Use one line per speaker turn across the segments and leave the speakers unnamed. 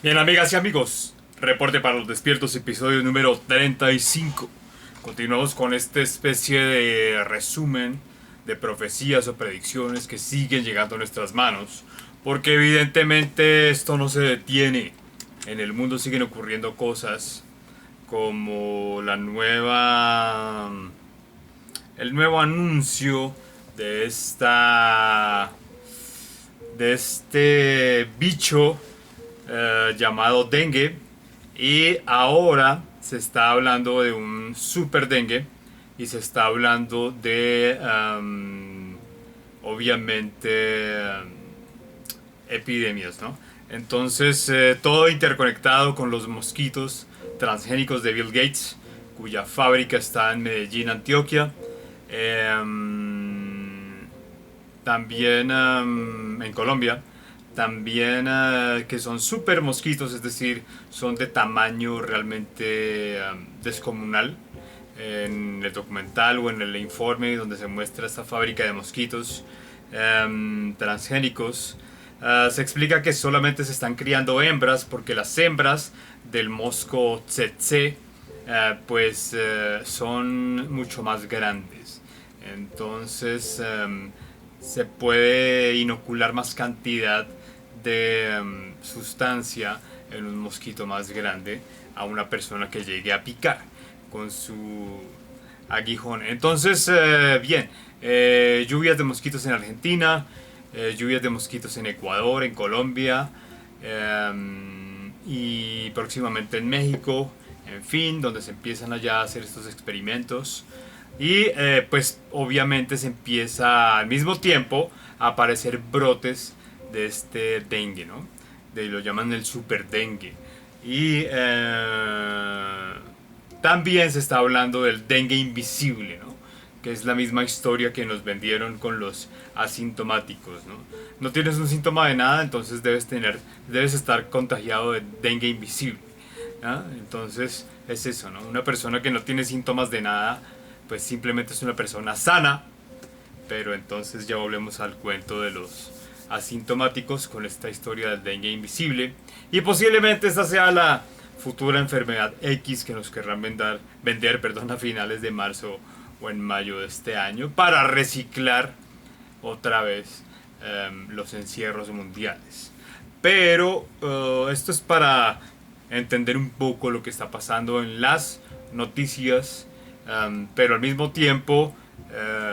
Bien, amigas y amigos, reporte para los despiertos, episodio número 35. Continuamos con esta especie de resumen de profecías o predicciones que siguen llegando a nuestras manos, porque evidentemente esto no se detiene. En el mundo siguen ocurriendo cosas como el nuevo anuncio de este bicho llamado dengue, y ahora se está hablando de un super dengue y se está hablando de obviamente epidemias, ¿no? Entonces todo interconectado con los mosquitos transgénicos de Bill Gates, cuya fábrica está en Medellín, Antioquia. También en Colombia, también que son super mosquitos, es decir, son de tamaño realmente descomunal. En el documental o en el informe donde se muestra esta fábrica de mosquitos transgénicos, se explica que solamente se están criando hembras porque las hembras del mosco tsetse son mucho más grandes. Entonces se puede inocular más cantidad de sustancia en un mosquito más grande a una persona que llegue a picar con su aguijón. Entonces, bien, lluvias de mosquitos en Argentina, lluvias de mosquitos en Ecuador, en Colombia, y próximamente en México, en fin, donde se empiezan allá a hacer estos experimentos. Y pues obviamente se empieza al mismo tiempo a aparecer brotes de este dengue, ¿no? Lo llaman el super dengue. Y también se está hablando del dengue invisible, ¿no? Que es la misma historia que nos vendieron con los asintomáticos, ¿no? No tienes un síntoma de nada, entonces debes estar contagiado de dengue invisible, ¿no? Entonces es eso, ¿no? Una persona que no tiene síntomas de nada, pues simplemente es una persona sana. Pero entonces ya volvemos al cuento de los asintomáticos con esta historia del dengue invisible. Y posiblemente esta sea la futura enfermedad X que nos querrán vender a finales de marzo o en mayo de este año para reciclar otra vez los encierros mundiales. Pero esto es para entender un poco lo que está pasando en las noticias, pero al mismo tiempo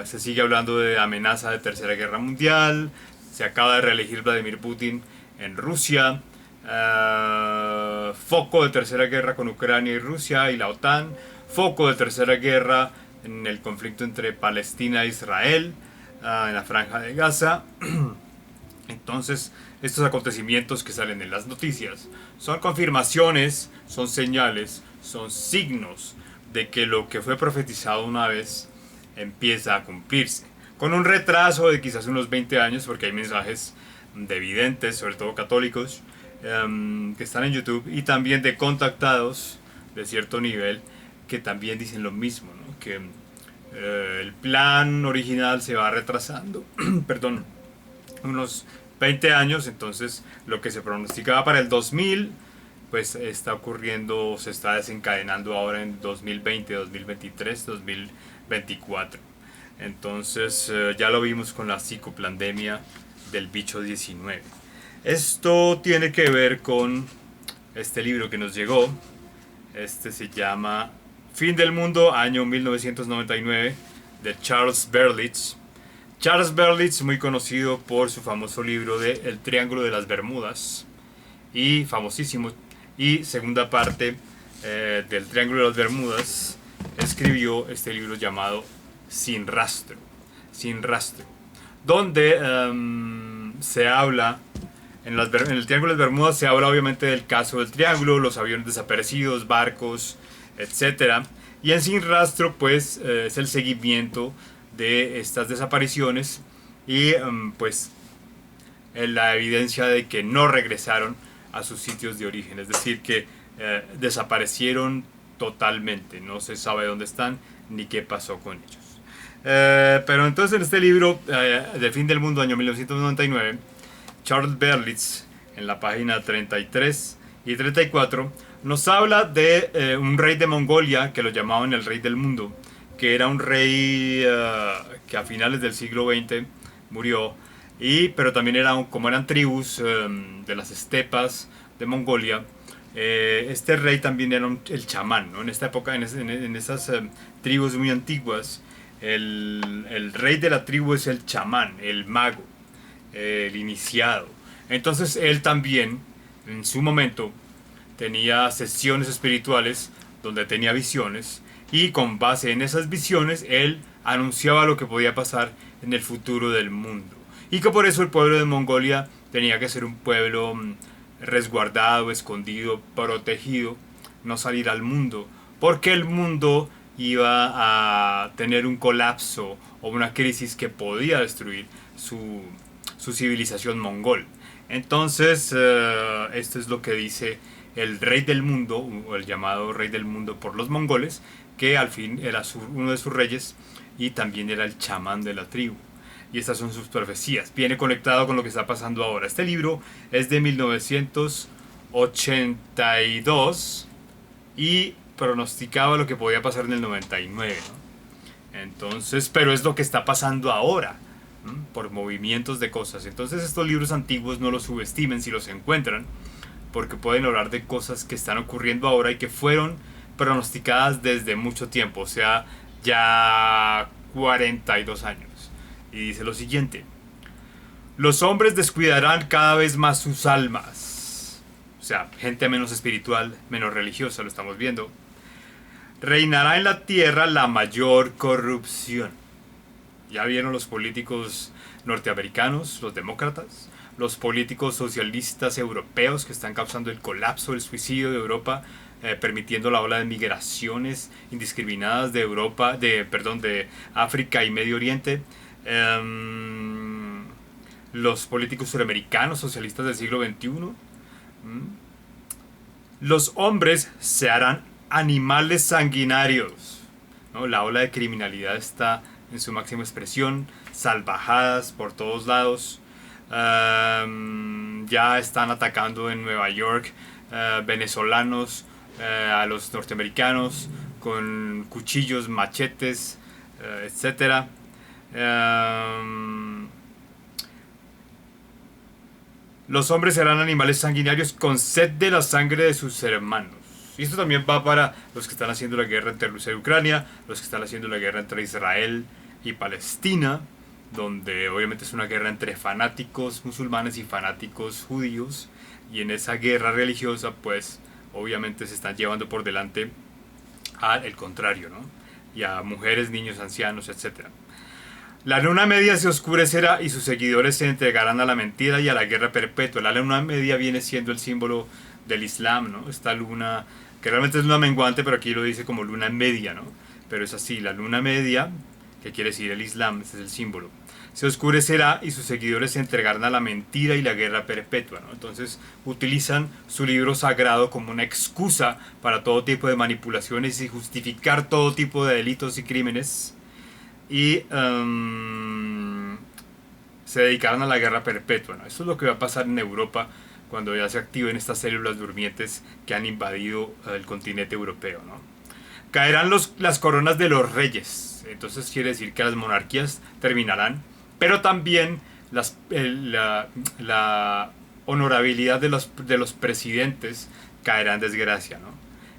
se sigue hablando de amenaza de tercera guerra mundial. Se acaba de reelegir Vladimir Putin en Rusia. Foco de tercera guerra con Ucrania y Rusia y la OTAN. Foco de tercera guerra en el conflicto entre Palestina e Israel, en la franja de Gaza. Entonces, estos acontecimientos que salen en las noticias son confirmaciones, son señales, son signos de que lo que fue profetizado una vez empieza a cumplirse. Con un retraso de quizás unos 20 años, porque hay mensajes de videntes, sobre todo católicos, que están en YouTube, y también de contactados de cierto nivel que también dicen lo mismo, ¿no? Que el plan original se va retrasando, perdón, unos 20 años. Entonces lo que se pronosticaba para el 2000 pues está ocurriendo, se está desencadenando ahora en 2020, 2023, 2024. Entonces ya lo vimos con la psicoplandemia del bicho 19. Esto tiene que ver con este libro que nos llegó. Este se llama Fin del Mundo, año 1999, de Charles Berlitz. Charles Berlitz, muy conocido por su famoso libro de El Triángulo de las Bermudas, y famosísimo, y segunda parte del Triángulo de las Bermudas, escribió este libro llamado Sin Rastro, Sin Rastro, donde se habla, en el Triángulo de las Bermudas se habla obviamente del caso del Triángulo, los aviones desaparecidos, barcos, etcétera. Y en Sin Rastro pues es el seguimiento de estas desapariciones y pues la evidencia de que no regresaron a sus sitios de origen, es decir, que desaparecieron totalmente, no se sabe dónde están ni qué pasó con ellos. Pero entonces en este libro, de Fin del Mundo, año 1999, Charles Berlitz, en la página 33 y 34 nos habla de un rey de Mongolia que lo llamaban el rey del mundo, que era un rey que a finales del siglo XX murió, pero también como eran tribus de las estepas de Mongolia. Este rey también era el chamán, ¿no? En esta época, en esas tribus muy antiguas, el rey de la tribu es el chamán, el mago, el iniciado. Entonces él también, en su momento, tenía sesiones espirituales donde tenía visiones, y con base en esas visiones él anunciaba lo que podía pasar en el futuro del mundo, y que por eso el pueblo de Mongolia tenía que ser un pueblo resguardado, escondido, protegido, no salir al mundo, porque el mundo iba a tener un colapso o una crisis que podía destruir su civilización mongol. Entonces, esto es lo que dice el rey del mundo, o el llamado rey del mundo por los mongoles, que al fin era uno de sus reyes y también era el chamán de la tribu. Y estas son sus profecías. Viene conectado con lo que está pasando ahora. Este libro es de 1982 y pronosticaba lo que podía pasar en el 99, ¿no? Entonces, pero es lo que está pasando ahora, ¿no? Por movimientos de cosas. Entonces estos libros antiguos no los subestimen si los encuentran, porque pueden hablar de cosas que están ocurriendo ahora y que fueron pronosticadas desde mucho tiempo, o sea, ya 42 años. Y dice lo siguiente: los hombres descuidarán cada vez más sus almas. O sea, gente menos espiritual, menos religiosa, lo estamos viendo. Reinará en la tierra la mayor corrupción. Ya vieron los políticos norteamericanos, los demócratas, los políticos socialistas europeos que están causando el colapso, el suicidio de Europa, permitiendo la ola de migraciones indiscriminadas de de África y Medio Oriente. Los políticos suramericanos socialistas del siglo XXI. Los hombres se harán animales sanguinarios, ¿no? La ola de criminalidad está en su máxima expresión, salvajadas por todos lados. Ya están atacando en Nueva York venezolanos a los norteamericanos con cuchillos, machetes, etcétera. Los hombres serán animales sanguinarios con sed de la sangre de sus hermanos. Y esto también va para los que están haciendo la guerra entre Rusia y Ucrania, los que están haciendo la guerra entre Israel y Palestina, donde obviamente es una guerra entre fanáticos musulmanes y fanáticos judíos, y en esa guerra religiosa pues obviamente se están llevando por delante al contrario, ¿no? Y a mujeres, niños, ancianos, etc. La luna media se oscurecerá y sus seguidores se entregarán a la mentira y a la guerra perpetua. La luna media viene siendo el símbolo del Islam, ¿no? Esta luna, que realmente es luna menguante, pero aquí lo dice como luna media, ¿no? Pero es así, la luna media, que quiere decir el Islam, ese es el símbolo. Se oscurecerá y sus seguidores se entregarán a la mentira y la guerra perpetua, ¿no? Entonces utilizan su libro sagrado como una excusa para todo tipo de manipulaciones y justificar todo tipo de delitos y crímenes. Y se dedicaron a la guerra perpetua, ¿no? Eso es lo que va a pasar en Europa cuando ya se activen estas células durmientes que han invadido el continente europeo, ¿no? Caerán las coronas de los reyes. Entonces quiere decir que las monarquías terminarán, pero también la honorabilidad de los presidentes caerá en desgracia, ¿no?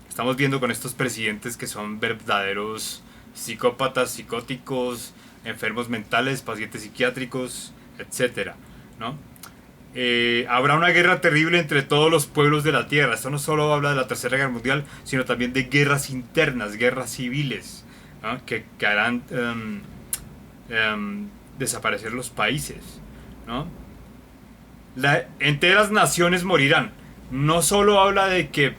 Estamos viendo con estos presidentes que son verdaderos psicópatas, psicóticos, enfermos mentales, pacientes psiquiátricos, etcétera, ¿no? Habrá una guerra terrible entre todos los pueblos de la tierra. Esto no solo habla de la Tercera Guerra Mundial, sino también de guerras internas, guerras civiles, ¿no? Que harán desaparecer los países, ¿no? Enteras naciones morirán. No solo habla de que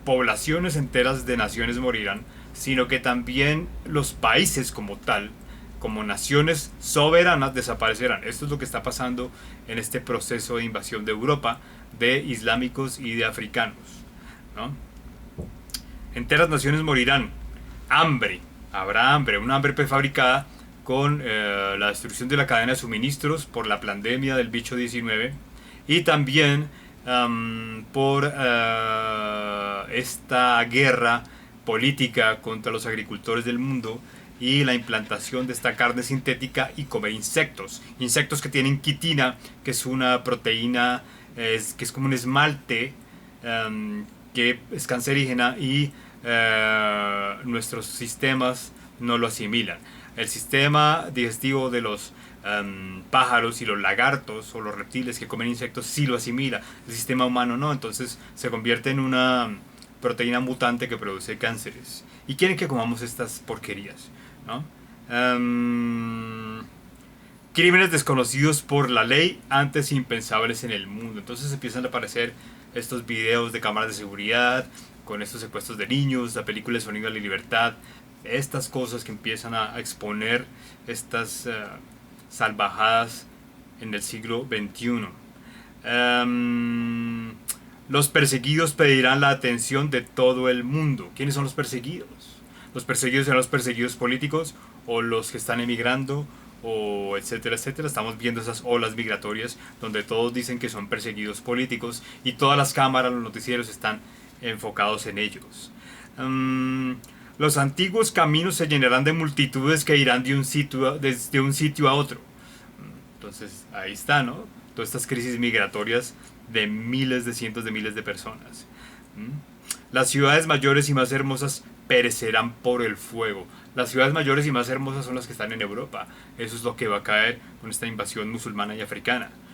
poblaciones enteras de naciones morirán, sino que también los países como tal, como naciones soberanas, desaparecerán. Esto es lo que está pasando en este proceso de invasión de Europa, de islámicos y de africanos, ¿no? Enteras naciones morirán. Hambre. Habrá hambre, una hambre prefabricada con la destrucción de la cadena de suministros por la pandemia del bicho 19, y también por esta guerra política contra los agricultores del mundo y la implantación de esta carne sintética y comer insectos. Insectos que tienen quitina, que es una proteína que es como un esmalte que es cancerígena y nuestros sistemas no lo asimilan. El sistema digestivo de los pájaros y los lagartos o los reptiles que comen insectos sí lo asimila, el sistema humano no, entonces se convierte en una proteína mutante que produce cánceres. Y quieren que comamos estas porquerías, ¿no? Crímenes desconocidos por la ley, antes impensables en el mundo. Entonces empiezan a aparecer estos videos de cámaras de seguridad con estos secuestros de niños, la película de Sonido de la Libertad, estas cosas que empiezan a exponer estas salvajadas en el siglo XXI. Los perseguidos pedirán la atención de todo el mundo. ¿Quiénes son los perseguidos? Los perseguidos son los perseguidos políticos o los que están emigrando o etcétera, etcétera. Estamos viendo esas olas migratorias donde todos dicen que son perseguidos políticos y todas las cámaras, los noticieros están enfocados en ellos. Los antiguos caminos se llenarán de multitudes que irán desde un sitio a otro. Entonces ahí está, ¿no? Todas estas crisis migratorias de miles, de cientos de miles de personas. Las ciudades mayores y más hermosas perecerán por el fuego. Las ciudades mayores y más hermosas son las que están en Europa. Eso es lo que va a caer con esta invasión musulmana y africana.